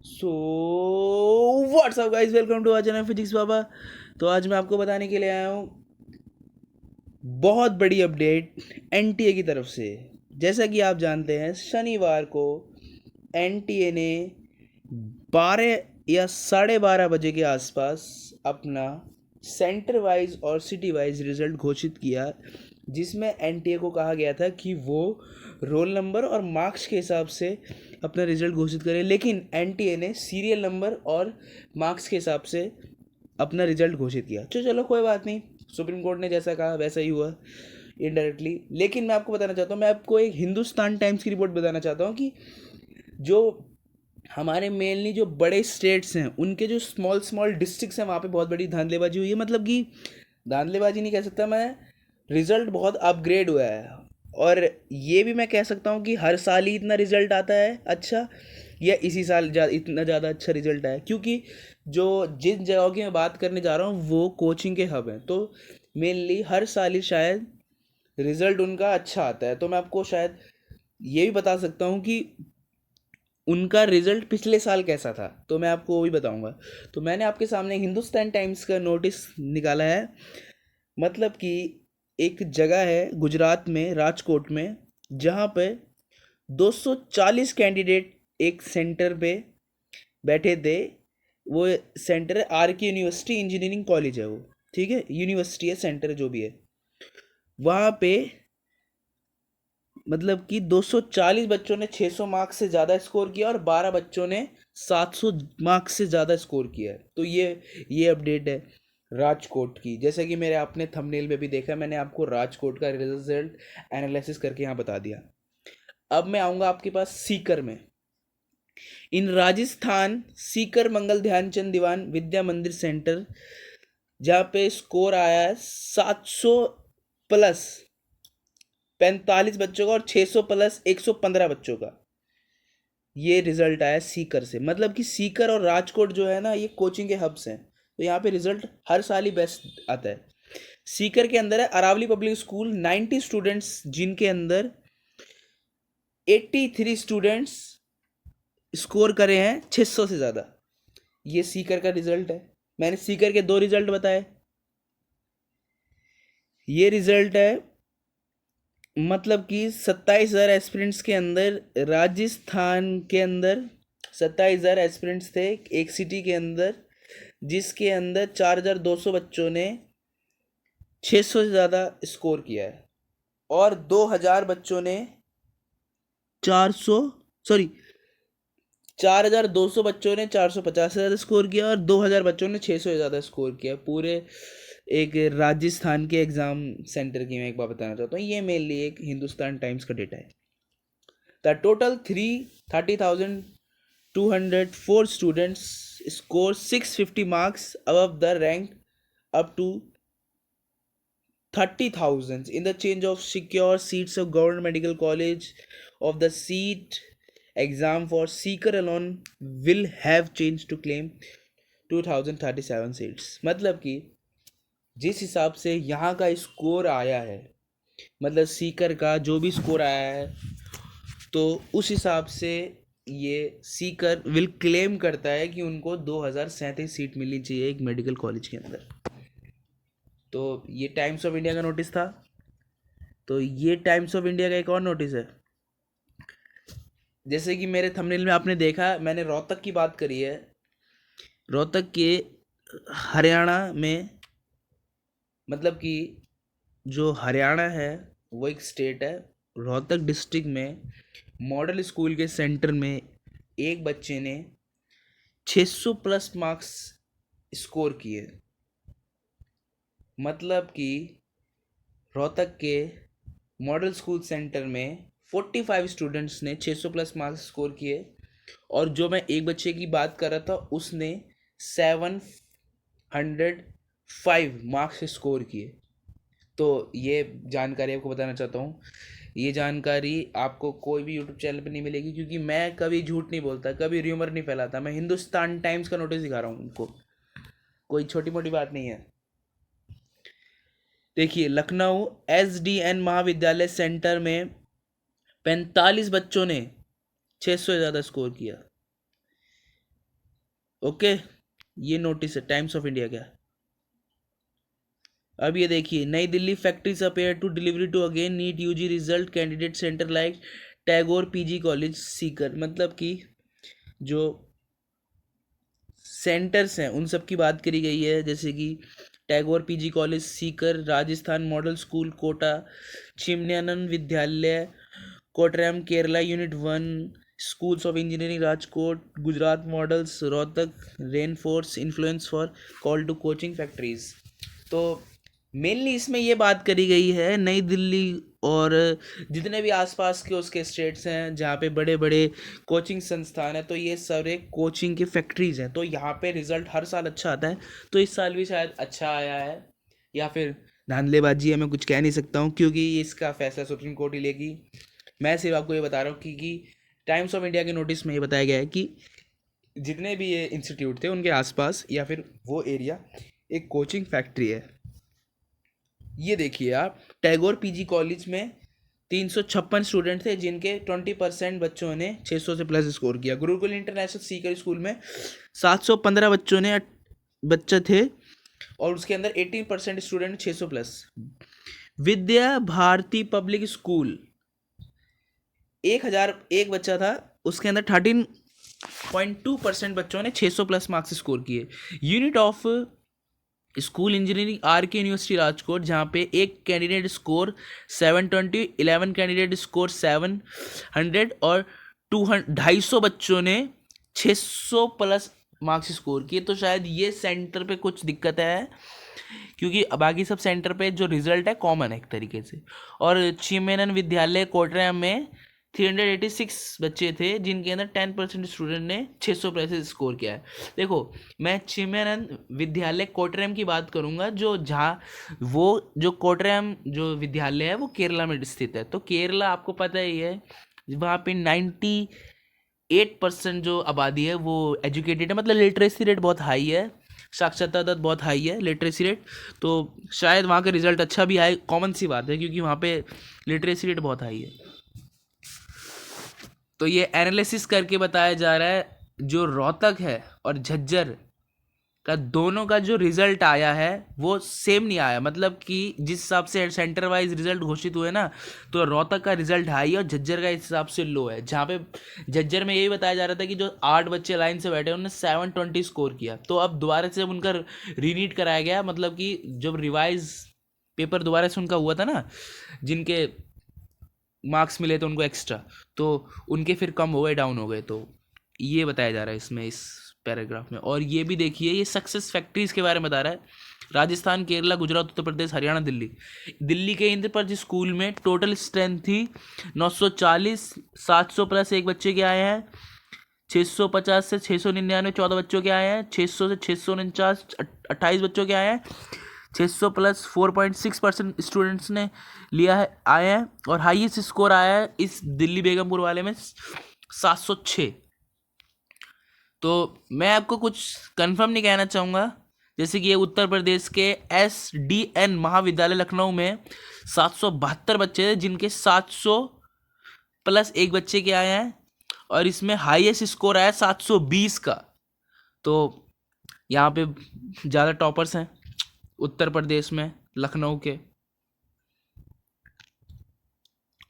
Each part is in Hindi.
So what's up guys, welcome to our channel physics Baba. तो आज मैं आपको बताने के लिए आया हूँ बहुत बड़ी अपडेट एनटीए की तरफ से। जैसा कि आप जानते हैं, शनिवार को एनटीए ने 12 या 12:30 बजे के आसपास अपना सेंटर वाइज और सिटी वाइज रिज़ल्ट घोषित किया, जिसमें एनटीए को कहा गया था कि वो रोल नंबर और मार्क्स के हिसाब से अपना रिज़ल्ट घोषित करें, लेकिन एनटीए ने सीरियल नंबर और मार्क्स के हिसाब से अपना रिज़ल्ट घोषित किया। तो चलो कोई बात नहीं, सुप्रीम कोर्ट ने जैसा कहा वैसा ही हुआ इनडायरेक्टली। लेकिन मैं आपको बताना चाहता हूँ, मैं आपको एक हिंदुस्तान टाइम्स की रिपोर्ट बताना चाहता हूँ कि जो हमारे मेनली जो बड़े स्टेट्स हैं, उनके जो स्मॉल स्मॉल डिस्ट्रिक्ट्स हैं, वहाँ पे बहुत बड़ी धांधलेबाजी हुई है। मतलब कि धांधलेबाजी नहीं कह सकता मैं, रिज़ल्ट बहुत अपग्रेड हुआ है। और ये भी मैं कह सकता हूँ कि हर साल ही इतना रिज़ल्ट आता है अच्छा, या इसी साल इतना ज़्यादा अच्छा रिज़ल्ट आया, क्योंकि जो जिन जगहों की मैं बात करने जा रहा हूँ वो कोचिंग के हब हैं। तो मेनली हर साल ही शायद रिज़ल्ट उनका अच्छा आता है। तो मैं आपको शायद ये भी बता सकता हूँ कि उनका रिज़ल्ट पिछले साल कैसा था, तो मैं आपको वो भी बताऊंगा। तो मैंने आपके सामने हिंदुस्तान टाइम्स का नोटिस निकाला है। मतलब कि एक जगह है गुजरात में, राजकोट में, जहाँ पे 240 कैंडिडेट एक सेंटर पे बैठे थे। वो सेंटर है are K university engineering college है वो, ठीक है, यूनिवर्सिटी है, सेंटर जो भी है वहाँ पे। मतलब कि 240 बच्चों ने 600 मार्क्स से ज़्यादा स्कोर किया और 12 बच्चों ने 700 मार्क्स से ज़्यादा स्कोर किया है। तो ये अपडेट है राजकोट की। जैसे कि मेरे आपने थंबनेल में भी देखा, मैंने आपको राजकोट का रिजल्ट एनालिसिस करके यहाँ बता दिया। अब मैं आऊँगा आपके पास सीकर में। इन राजस्थान, सीकर मंगल ध्यानचंद दीवान विद्या मंदिर सेंटर, जहाँ पे स्कोर आया है 700 प्लस 45 बच्चों का और 600 प्लस 115 बच्चों का। ये रिजल्ट आया सीकर से। मतलब कि सीकर और राजकोट जो है ना, ये कोचिंग के हब्स हैं, तो यहाँ पे रिजल्ट हर साल ही बेस्ट आता है। सीकर के अंदर है अरावली पब्लिक स्कूल, 90 स्टूडेंट्स, जिनके अंदर 83 स्टूडेंट्स स्कोर करे हैं 600 से ज़्यादा। ये सीकर का रिजल्ट है। मैंने सीकर के दो रिजल्ट बताए। ये रिजल्ट है, मतलब कि 27,000 एस्पिरेंट्स के अंदर, राजस्थान के अंदर 27,000 एस्पिरेंट्स थे एक सिटी के अंदर, जिसके अंदर 4,200 बच्चों ने 600 से ज़्यादा स्कोर किया है, और 2,000 बच्चों ने 400, सॉरी, 4,200 बच्चों ने 450 से ज़्यादा स्कोर किया और 2,000 बच्चों ने 600 से ज़्यादा स्कोर किया। पूरे एक राजस्थान के एग्ज़ाम सेंटर की मैं एक बार बताना चाहता हूँ। ये मेनली एक हिंदुस्तान टाइम्स का डेटा है। The total 330,204 students score 650 marks above the rank up to 30,000 in the change of secure seats of government medical college of the seat exam for seeker alone will have changed to claim 2037 seats. मतलब कि जिस हिसाब से यहाँ का स्कोर आया है, मतलब सीकर का जो भी स्कोर आया है, तो उस हिसाब से ये सीकर विल क्लेम करता है कि उनको 2,037 सीट मिलनी चाहिए एक मेडिकल कॉलेज के अंदर। तो ये टाइम्स ऑफ इंडिया का नोटिस था। तो ये टाइम्स ऑफ इंडिया का एक और नोटिस है। जैसे कि मेरे थंबनेल में आपने देखा, मैंने रोहतक की बात करी है। रोहतक के हरियाणा में, मतलब कि जो हरियाणा है वो एक स्टेट है। रोहतक डिस्ट्रिक्ट में मॉडल स्कूल के सेंटर में एक बच्चे ने 600 प्लस मार्क्स स्कोर किए। मतलब कि रोहतक के मॉडल स्कूल सेंटर में 45 स्टूडेंट्स ने 600 प्लस मार्क्स स्कोर किए, और जो मैं एक बच्चे की बात कर रहा था उसने 705 मार्क्स स्कोर किए। तो ये जानकारी आपको बताना चाहता हूँ। ये जानकारी आपको कोई भी यूट्यूब चैनल पे नहीं मिलेगी, क्योंकि मैं कभी झूठ नहीं बोलता, कभी र्यूमर नहीं फैलाता। मैं हिंदुस्तान टाइम्स का नोटिस दिखा रहा हूँ उनको, कोई छोटी मोटी बात नहीं है। देखिए, लखनऊ SDN महाविद्यालय सेंटर में 45 बच्चों ने 600 से ज़्यादा स्कोर किया। ओके, ये नोटिस है टाइम्स ऑफ इंडिया का। अब ये देखिए, New Delhi factories appear to delivery to again NEET UG result candidate centre like Tagore PG college Sikar. मतलब कि जो सेंटर्स हैं उन सब की बात करी गई है, जैसे कि Tagore PG college Sikar, Rajasthan model school Kota, Chimniyanand Vidyalaya Kotram Kerala unit 1, schools of engineering Rajkot, Gujarat models Rohtak, rain force influence for call to coaching factories. तो मेनली इसमें ये बात करी गई है नई दिल्ली और जितने भी आसपास के उसके स्टेट्स हैं जहाँ पे बड़े बड़े कोचिंग संस्थान हैं, तो ये सारे कोचिंग की फैक्ट्रीज़ हैं। तो यहाँ पे रिज़ल्ट हर साल अच्छा आता है, तो इस साल भी शायद अच्छा आया है, या फिर धांधलेबाजी है, मैं कुछ कह नहीं सकता हूँ क्योंकि इसका फैसला सुप्रीम कोर्ट ही लेगी। मैं सिर्फ आपको ये बता रहा हूँ कि टाइम्स ऑफ इंडिया के नोटिस में ये बताया गया है कि जितने भी ये इंस्टीट्यूट थे उनके आसपास या फिर वो एरिया एक कोचिंग फैक्ट्री है। ये देखिए आप, टैगोर पीजी कॉलेज में 356 स्टूडेंट थे जिनके 20% बच्चों ने 600 से प्लस स्कोर किया। गुरुकुल इंटरनेशनल सीकर स्कूल में 715 बच्चे थे और उसके अंदर 18% student 600 plus. Vidya Bharati public school 1001 बच्चा था, उसके अंदर 13.2% बच्चों ने 600 प्लस मार्क्स स्कोर किए। Unit of school engineering R K university Rajkot, जहाँ पे एक कैंडिडेट स्कोर 720, 11 कैंडिडेट स्कोर 700 और 250 बच्चों ने 600 प्लस मार्क्स स्कोर किए। तो शायद ये सेंटर पे कुछ दिक्कत है क्योंकि बाकी सब सेंटर पे जो रिजल्ट है कॉमन है एक तरीके से। और चिमेनन विद्यालय कोटरा में 386 बच्चे थे जिनके अंदर 10% स्टूडेंट ने 600 प्लस स्कोर किया है। देखो, मैं चिमयानंद विद्यालय कोटराम की बात करूंगा, जो जहाँ वो जो कोटराम जो विद्यालय है वो केरला में स्थित है। तो केरला आपको पता ही है, वहाँ पे 98% जो आबादी है वो एजुकेटेड है, मतलब लिटरेसी रेट बहुत हाई है, साक्षरता दर बहुत हाई है, लिटरेसी रेट। तो शायद वहाँ का रिजल्ट अच्छा भी आए, कॉमन सी बात है क्योंकि वहाँ पे लिटरेसी रेट बहुत हाई है। तो ये एनालिसिस करके बताया जा रहा है, जो रोहतक है और झज्जर का दोनों का जो रिजल्ट आया है वो सेम नहीं आया। मतलब कि जिस हिसाब से सेंटर वाइज रिजल्ट घोषित हुए ना, तो रोहतक का रिजल्ट हाई है और झज्जर का इस हिसाब से लो है। जहाँ पे झज्जर में यही बताया जा रहा था कि जो 8 बच्चे लाइन से बैठे उन्होंने 720 स्कोर किया। तो अब दोबारा से जब उनका रीनीट कराया गया, मतलब कि जब रिवाइज पेपर दोबारा से उनका हुआ था ना, जिनके मार्क्स मिले थे उनको एक्स्ट्रा, तो उनके फिर कम हो गए, डाउन हो गए। तो ये बताया जा रहा है इसमें, इस पैराग्राफ में। और ये भी देखिए, ये सक्सेस फैक्ट्रीज के बारे में बता रहा है। राजस्थान, केरला, गुजरात, उत्तर प्रदेश, हरियाणा, दिल्ली। दिल्ली के इंद्रप्रस्थ स्कूल में टोटल स्ट्रेंथ थी 940, 700 प्लस एक बच्चे के आए हैं, 650 से 699 14 बच्चों के आए हैं, 600 से 649 28 बच्चों के आए हैं, 600 प्लस 4.6% स्टूडेंट्स ने लिया है, आए हैं। और हाईएस्ट स्कोर आया है इस दिल्ली बेगमपुर वाले में 706। तो मैं आपको कुछ कंफर्म नहीं कहना चाहूँगा, जैसे कि ये उत्तर प्रदेश के SDN महाविद्यालय लखनऊ में 772 बच्चे थे जिनके 700 प्लस एक बच्चे के आए हैं, और इसमें हाईएस्ट स्कोर आया 720 का। तो यहाँ पे ज़्यादा टॉपर्स हैं उत्तर प्रदेश में, लखनऊ के।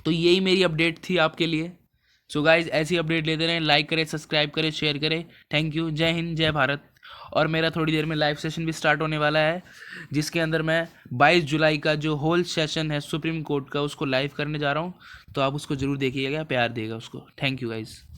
तो यही मेरी अपडेट थी आपके लिए। सो गाइज, ऐसी अपडेट लेते रहें, लाइक करें, सब्सक्राइब करें, शेयर करें। Thank you. जय हिंद, जय भारत। और मेरा थोड़ी देर में लाइव सेशन भी स्टार्ट होने वाला है, जिसके अंदर मैं 22 जुलाई का जो होल सेशन है सुप्रीम कोर्ट का, उसको लाइव करने जा रहा हूँ। तो आप उसको ज़रूर देखिएगा, प्यार देगा उसको। Thank you guys.